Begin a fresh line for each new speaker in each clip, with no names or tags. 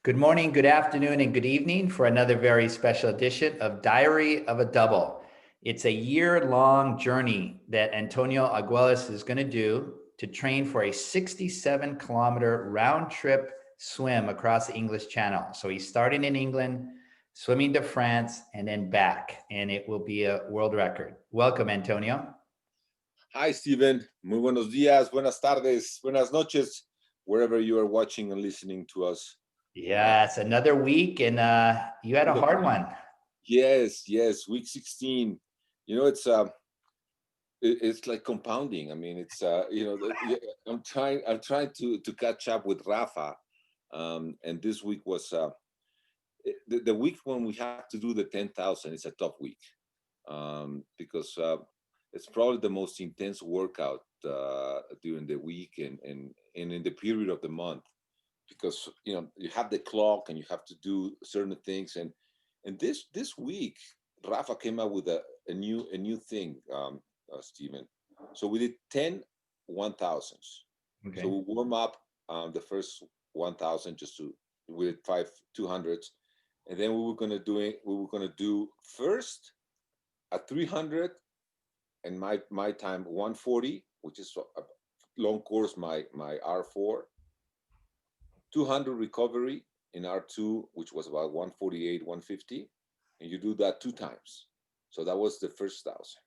Good morning, good afternoon, and good evening for another very special edition of Diary of a Double. It's a year-long journey that Antonio Aguilas is going to do to train for a 67-kilometer round-trip swim across the English Channel. So he's starting in England, swimming to France, and then back, and it will be a world record. Welcome, Antonio.
Hi, Steven. Muy buenos días, buenas tardes, buenas noches, wherever you are watching and listening to us.
Yes, another week, and you had a hard one.
Yes, week 16. You know, it's like compounding. I mean, I'm trying to catch up with Rafa, and this week was the week when we have to do the 10,000. It's a tough week because it's probably the most intense workout during the week and in the period of the month, because you have the clock and you have to do certain things, and this week Rafa came out with a new thing, Steven. So we did 10 1,000s.
Okay.
So we warm up the first 1,000 with 5 200s, and then we were gonna do first a 300, and my time 140, which is a long course, my R4, 200 recovery in R2, which was about 148, 150, and you do that 2 times. So that was the first 1,000.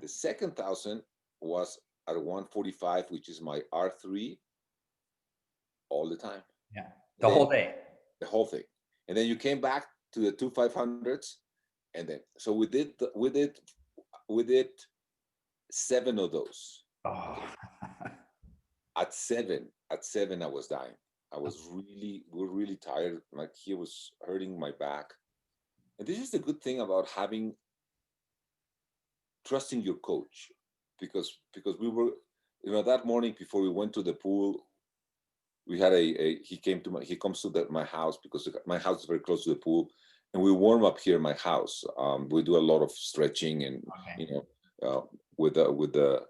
The second 1,000 was at 145, which is my R3, all the time.
Yeah, whole day.
The whole thing. And then you came back to the 2 500s, and then so we did 7 of those.
Oh.
At seven, I was dying. We're really tired. My heel was hurting my back. And this is the good thing about trusting your coach, because we were, that morning before we went to the pool, we had he comes to my house, because my house is very close to the pool, and we warm up here in my house. We do a lot of stretching and with the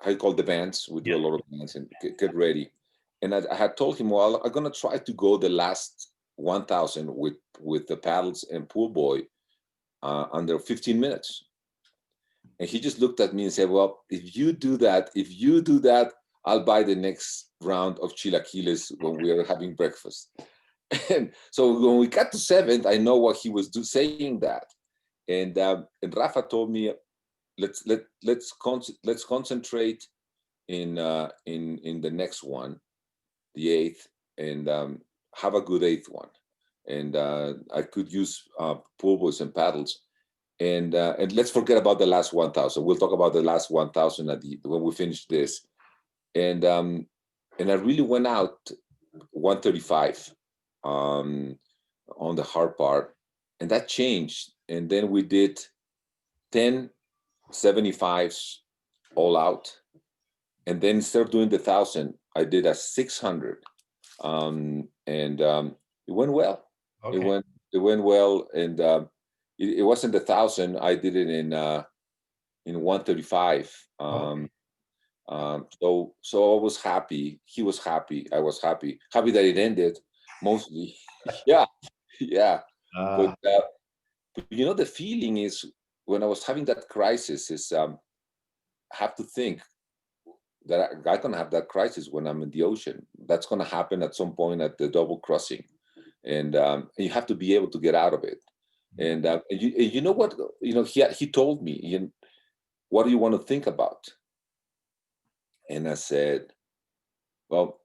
how you call the bands. We do a lot of bands and get ready. And I had told him, well, I'm gonna try to go the last 1,000 with the paddles and pool boy under 15 minutes. And he just looked at me and said, well, if you do that, I'll buy the next round of chilaquiles when we are having breakfast. And so when we got to 7th, I know what he was saying that. And Rafa told me, let's concentrate in the next one, the 8th, and have a good 8th one. And I could use pool boys and paddles. And let's forget about the last 1,000. We'll talk about the last 1,000 when we finish this. And I really went out 135 on the hard part, and that changed. And then we did 10 75s all out, and then instead of doing the 1,000, I did a 600, and it went well. Okay. It went well, and it wasn't the 1,000. I did it in 135. Okay. So I was happy. He was happy. I was happy. Happy that it ended, mostly. Yeah. But the feeling is, when I was having that crisis, is I have to think that I'm gonna have that crisis when I'm in the ocean. That's gonna happen at some point at the double crossing, and you have to be able to get out of it. And you know what? He told me, what do you want to think about? And I said, well,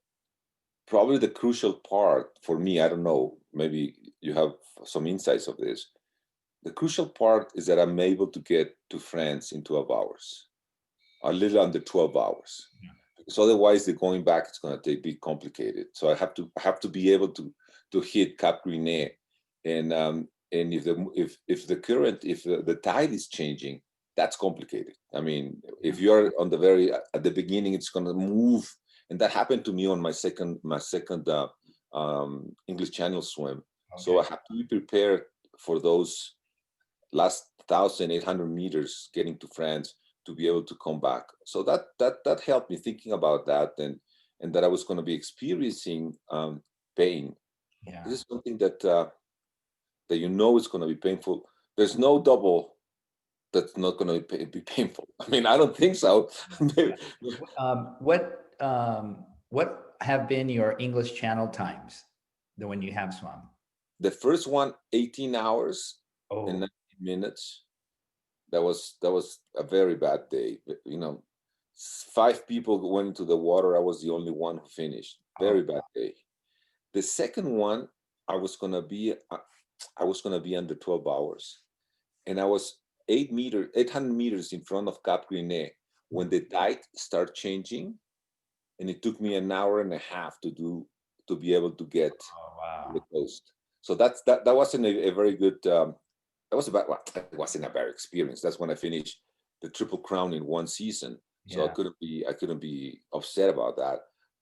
probably the crucial part for me, I don't know, maybe you have some insights of this. The crucial part is that I'm able to get to France in 12 hours, a little under 12 hours. Yeah. Because otherwise, the going back is going to be complicated. So I have to be able to hit Cap Gris-Nez, and if the tide is changing, that's complicated. I mean, if you're on at the beginning, it's going to move, and that happened to me on my second English Channel swim. Okay. So I have to be prepared for those last 1,800 meters getting to France to be able to come back. So that helped me thinking about that, and that I was going to be experiencing pain this is something that that you know is going to be painful. There's no double that's not going to be painful. I mean, I don't think so.
What have been your English Channel times, the when you have swum?
The first one, 18 hours and
Oh,
19 minutes. That was a very bad day. You know, 5 people went into the water. I was the only one who finished.
oh,
Very bad day. The second one, I was gonna be under 12 hours, and I was 800 meters in front of Cap Grinet when the tide started changing, and it took me an hour and a half to be able to get
oh,
to the
wow.
coast. So that wasn't a very good. That was about well, it wasn't a bad experience. That's when I finished the Triple Crown in one season. So
Yeah,
I couldn't be upset about that.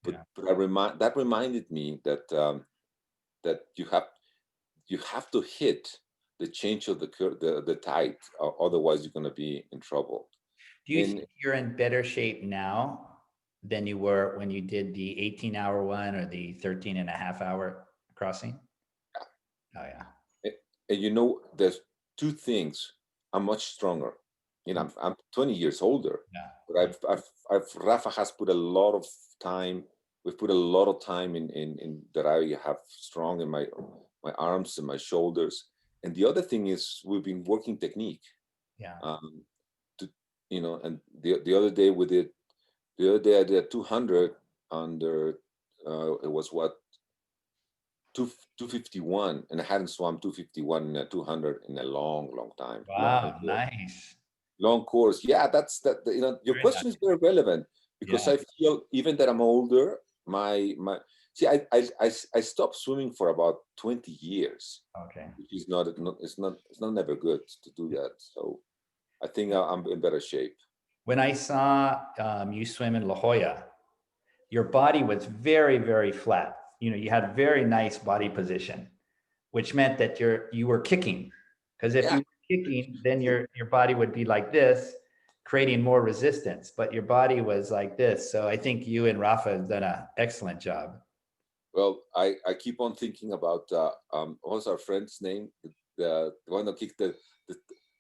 yeah.
But that reminded me that that you have to hit the change of the tide, otherwise you're going to be in trouble.
Do you
And
think you're in better shape now than you were when you did the 18-hour one or the 13 and a half hour crossing? Oh, yeah.
and you know, there's two things. I'm much stronger. You know, I'm 20 years older,
Yeah.
but Rafa has put a lot of time. We've put a lot of time in that I have strong in my arms and my shoulders. And the other thing is we've been working technique.
Yeah.
Um, to you know, and the other day we did. The other day I did a 200 under. It was what two 251, and I hadn't swum 251 in a 200 in a long time.
Wow. Nice.
Long course. Yeah, that's that. You know, your
Very
question is
nice.
very relevant because
Yeah.
I feel even that I'm older. My see, I stopped swimming for about 20 years,
Okay.
which is it's not never good to do that. So I think I'm in better shape.
When I saw you swim in La Jolla, your body was very, very flat. You know, you had very nice body position, which meant that you were kicking. Because if
Yeah,
you were kicking, then your body would be like this, creating more resistance. But your body was like this. So I think you and Rafa have done an excellent job.
well, I keep on thinking about what's our friend's name? The one that kicked the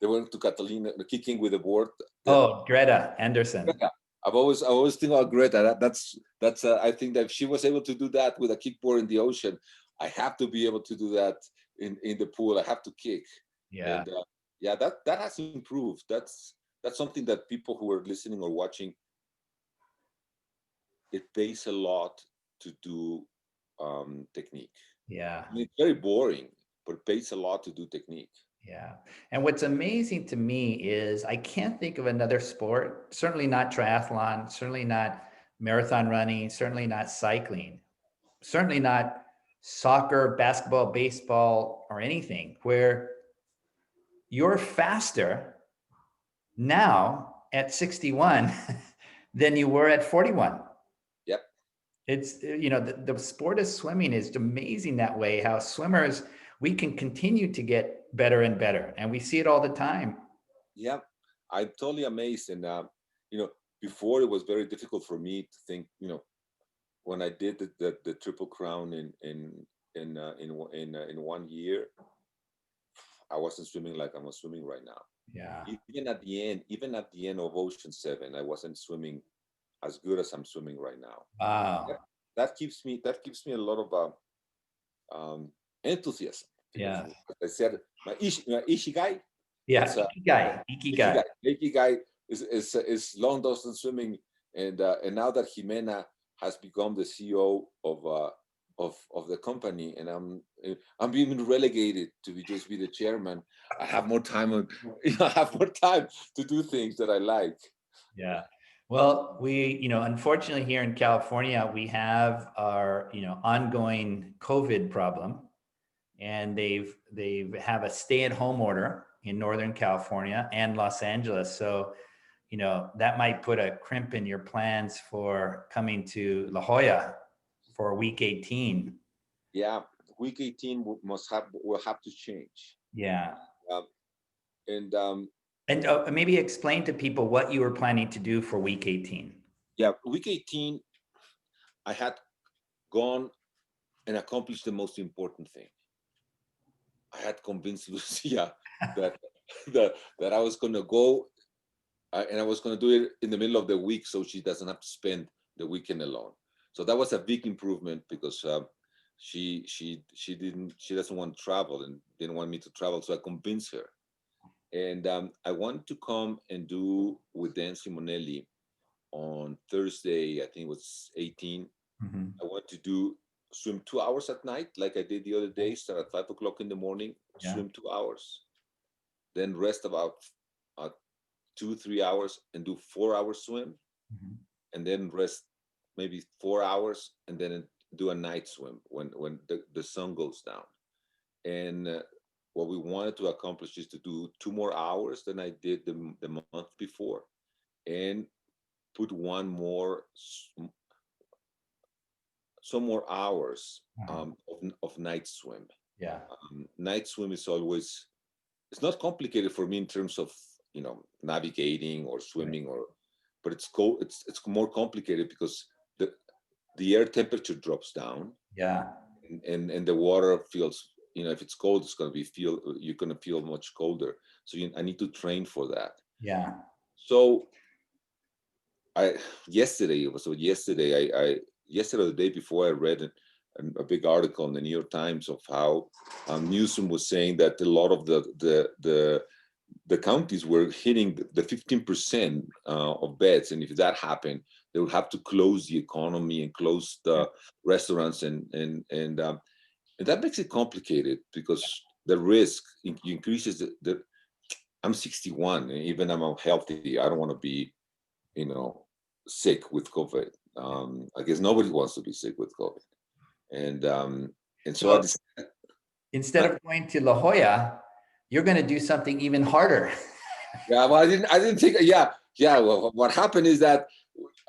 they went to Catalina, the kicking with the board.
Oh, Greta Anderson.
Yeah, I always think about Greta. That's I think that if she was able to do that with a kickboard in the ocean, I have to be able to do that in the pool. I have to kick,
Yeah.
and yeah, that has improved. That's something that people who are listening or watching, it pays a lot to do technique.
Yeah.
I mean, it's very boring, but it pays a lot to do technique.
Yeah. And what's amazing to me is I can't think of another sport, certainly not triathlon, certainly not marathon running, certainly not cycling, certainly not soccer, basketball, baseball, or anything where you're faster now at 61 than you were at 41.
Yep.
It's, the sport of swimming is amazing that way, how swimmers, we can continue to get better and better. And we see it all the time.
Yeah, I'm totally amazed. And you know, before it was very difficult for me to think. You know, when I did the Triple Crown in 1 year, I wasn't swimming like I'm swimming right now.
Yeah.
Even at the end of Ocean 7, I wasn't swimming as good as I'm swimming right now. That,
Wow.
that gives me a lot of enthusiasm. Because,
Yeah.
as I said, my ikigai.
Yeah.
It's
Ikigai. Ikigai.
Ikigai is long distance swimming, and now that Jimena has become the CEO of the company, and I'm being relegated to just be the chairman. I have more time I have more time to do things that I like.
Yeah. Well, unfortunately here in California, we have our, ongoing COVID problem, and they've have a stay-at-home order in Northern California and Los Angeles. So, that might put a crimp in your plans for coming to La Jolla for week 18.
Yeah, week 18 will have to change.
Yeah.
Um, and
And maybe explain to people what you were planning to do for week 18.
yeah, week 18, I had gone and accomplish the most important thing. I had convinced Lucia that that I was going to go and I was going to do it in the middle of the week so she doesn't have to spend the weekend alone. So that was a big improvement because she doesn't want to travel and didn't want me to travel. So I convinced her, and I wanted to come and do with Dan Simonelli on Thursday. I think it was 18.
Mhm.
I want to do swim 2 hours at night, like I did the other day. Start at 5 o'clock in the morning,
Yeah.
swim 2 hours, then rest about 2-3 hours and do 4 hours swim,
Mhm.
and then rest maybe 4 hours and then do a night swim when the sun goes down. And what we wanted to accomplish is to do 2 more hours than I did the month before, and put one more some more hours
Uh-huh.
of night swim.
Yeah.
Night swim is always, it's not complicated for me in terms of navigating or
Right.
swimming, or but it's cold, it's more complicated because the air temperature drops down,
Yeah.
and the water feels, if it's cold, it's going to be feel you're going to feel much colder. So I need to train for that.
Yeah.
So I yesterday, so yesterday yesterday or the day before, I read a big article in the New York Times of how Newsom was saying that a lot of the counties were hitting the 15% of beds, and if that happened, they would have to close the economy and close
Yeah.
the restaurants, and that makes it complicated because the risk increases. I'm 61, and even I'm healthy, I don't want to be, you know, sick with COVID. I guess nobody wants to be sick with COVID, and so I
So
decided,
instead of going to La Jolla, you're going to do something even harder.
yeah, well, I didn't think, yeah, yeah. Well, what happened is that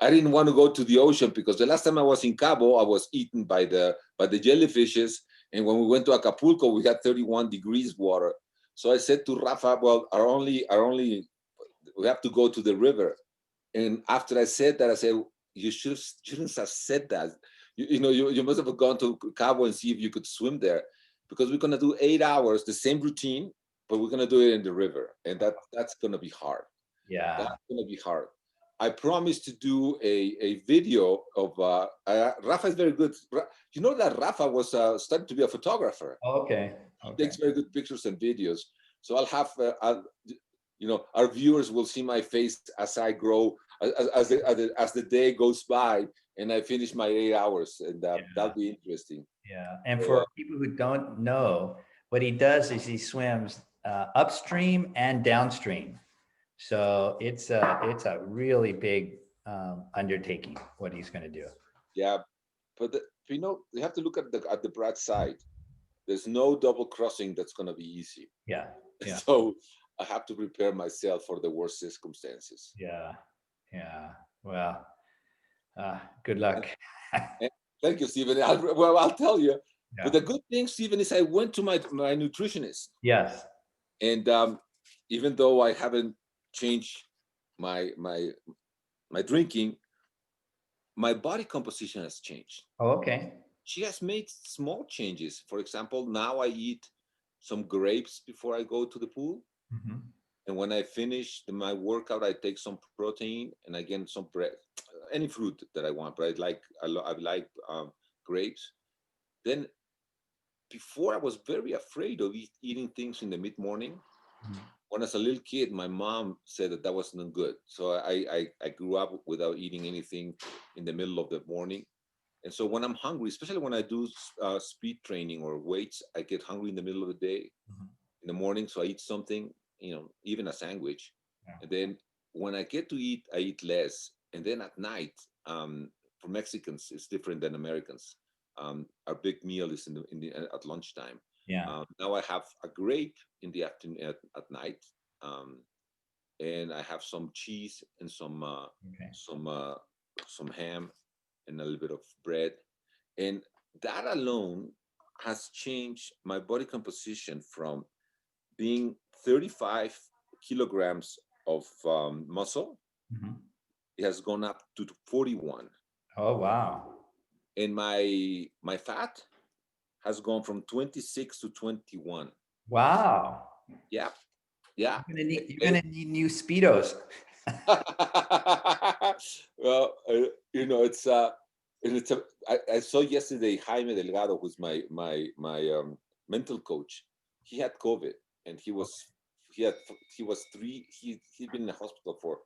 I didn't want to go to the ocean because the last time I was in Cabo, I was eaten by the jellyfishes, and when we went to Acapulco, we had 31 degrees water. So I said to Rafa, well, our only we have to go to the river. And after I said that, I said, you shouldn't have said that. You must have gone to Cabo and see if you could swim there, because we're gonna do 8 hours, the same routine, but we're gonna do it in the river, and that's gonna be hard.
Yeah.
That's gonna be hard. I promised to do a video of Rafa is very good. You know that Rafa was starting to be a photographer.
Okay.
He
Okay.
takes very good pictures and videos. So our viewers will see my face as I grow, as the day goes by, and I finish my 8 hours, and
Yeah.
that'll be interesting.
Yeah. And
So,
for people who don't know, what he does is he swims upstream and downstream. So it's a really big undertaking what he's going to do.
yeah, but you have to look at the bright side. There's no double crossing that's going to be easy.
Yeah. Yeah.
So I have to prepare myself for the worst circumstances.
Yeah. Yeah. Well, good luck.
And thank you, Stephen. I'll tell you. But
Yeah.
the good thing, Stephen, is I went to my nutritionist,
Yes.
and even though I haven't changed my drinking, my body composition has changed.
Oh, okay.
She has made small changes. For example, now I eat some grapes before I go to the pool.
Mhm.
And when I finish my workout, I take some protein and I get some bread, any fruit that I want. But I like grapes. Then before, I was very afraid of eating things in the mid morning.
Mhm.
When I was a little kid, my mom said that wasn't good. So I grew up without eating anything in the middle of the morning. And so when I'm hungry, especially when I do speed training or weights, I get hungry in the middle of the day,
Mhm.
in the morning. So I eat something, even a sandwich.
Yeah.
And then when I get to eat, I eat less. And then at night, for Mexicans, it's different than Americans. Our big meal is at lunchtime.
Yeah.
Now I have a grape in the afternoon at night, um, and I have some cheese and
Okay.
some ham and a little bit of bread, and that alone has changed my body composition from being 35 kilograms of muscle.
Mhm.
It has gone up to 41,
Oh, wow.
and my fat has gone from 26 to 21.
Wow.
Yeah, yeah.
You're gonna need new Speedos.
Well, it's I saw yesterday Jaime Delgado, who's my mental coach. He had COVID, and he was he'd been in the hospital for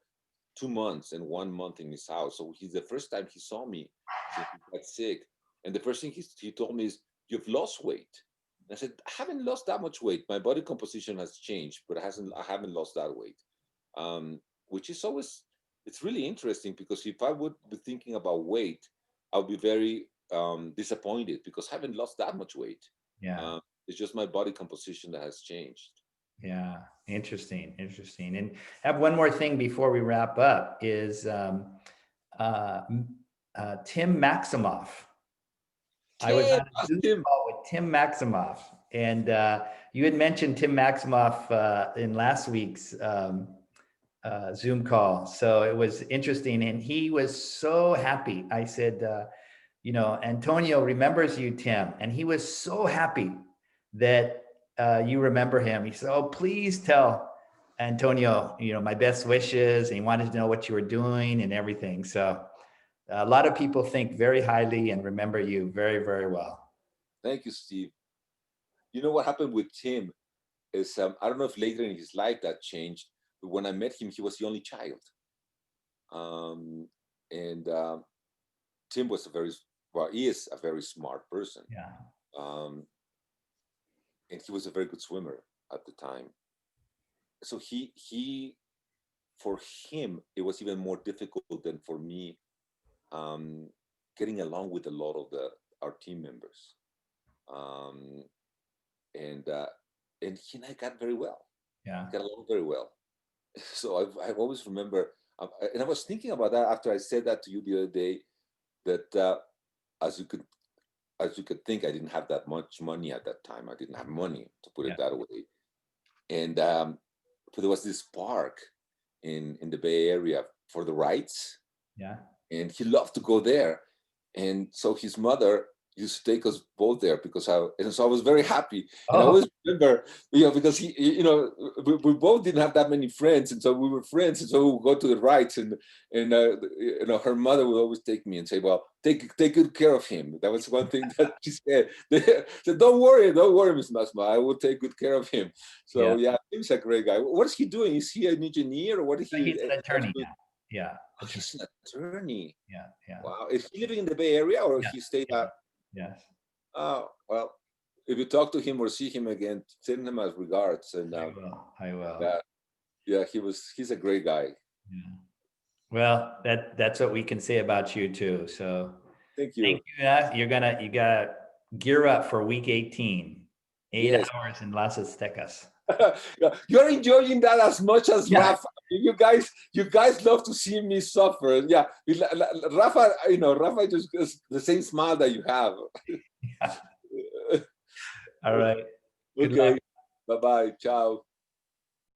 2 months and 1 month in his house. So he's the first time he saw me since he got sick, and the first thing he told me is, "You've lost weight." And I said, "I haven't lost that much weight. My body composition has changed, but I haven't lost that weight." Which is always, it's really interesting, because if I would be thinking about weight, I would be very disappointed, because I haven't lost that much weight.
Yeah.
It's just my body composition that has changed.
Yeah. Interesting. And I have one more thing before we wrap up is Tim Maximoff. I was on a Zoom call with Tim Maximoff, and you had mentioned Tim Maximoff in last week's Zoom call. So it was interesting, and he was so happy. I said, Antonio remembers you, Tim, and he was so happy that you remember him. He said, "Oh, please tell Antonio, my best wishes," and he wanted to know what you were doing and everything. So a lot of people think very highly and remember you very, very well.
Thank you, Steve. You know what happened with Tim is, I don't know if later in his life that changed, but when I met him, he was the only child. And Tim was he is a very smart person.
Yeah.
And he was a very good swimmer at the time. So for him, it was even more difficult than for me, getting along with a lot of our team members. And he and I got very well.
Yeah.
Got along very well. So I've always remember, and I was thinking about that after I said that to you the other day, that as you could think, I didn't have that much money at that time. I didn't have money, to put it that way. And but there was this park in the Bay Area for the Wrights.
Yeah.
And he loved to go there. And so his mother used to take us both there, and so I was very happy. And I always remember, because we both didn't have that many friends, and so we were friends, and so we would go to the Wrights, and her mother would always take me and say, "Well, take good care of him." That was one thing that she said. So don't worry, Miss Masma, I will take good care of him. So yeah, he's a great guy. What is he doing? Is he an engineer, or what is he?
He's an attorney now. Yeah.
Oh, he's an attorney.
Yeah.
Wow. Is he living in the Bay Area, or he stayed at?
Yes.
Oh, well, if you talk to him or see him again, send him as regards. And
I will.
Yeah, he's a great guy.
Yeah. Well, that's what we can say about you too. So
thank you.
You gotta gear up for week 18. 8 hours in Las Aztecas.
You're enjoying that as much as Rafa. You guys love to see me suffer. Yeah, Rafa, Rafa just the same smile that you have.
All right.
Okay. Bye-bye. Ciao.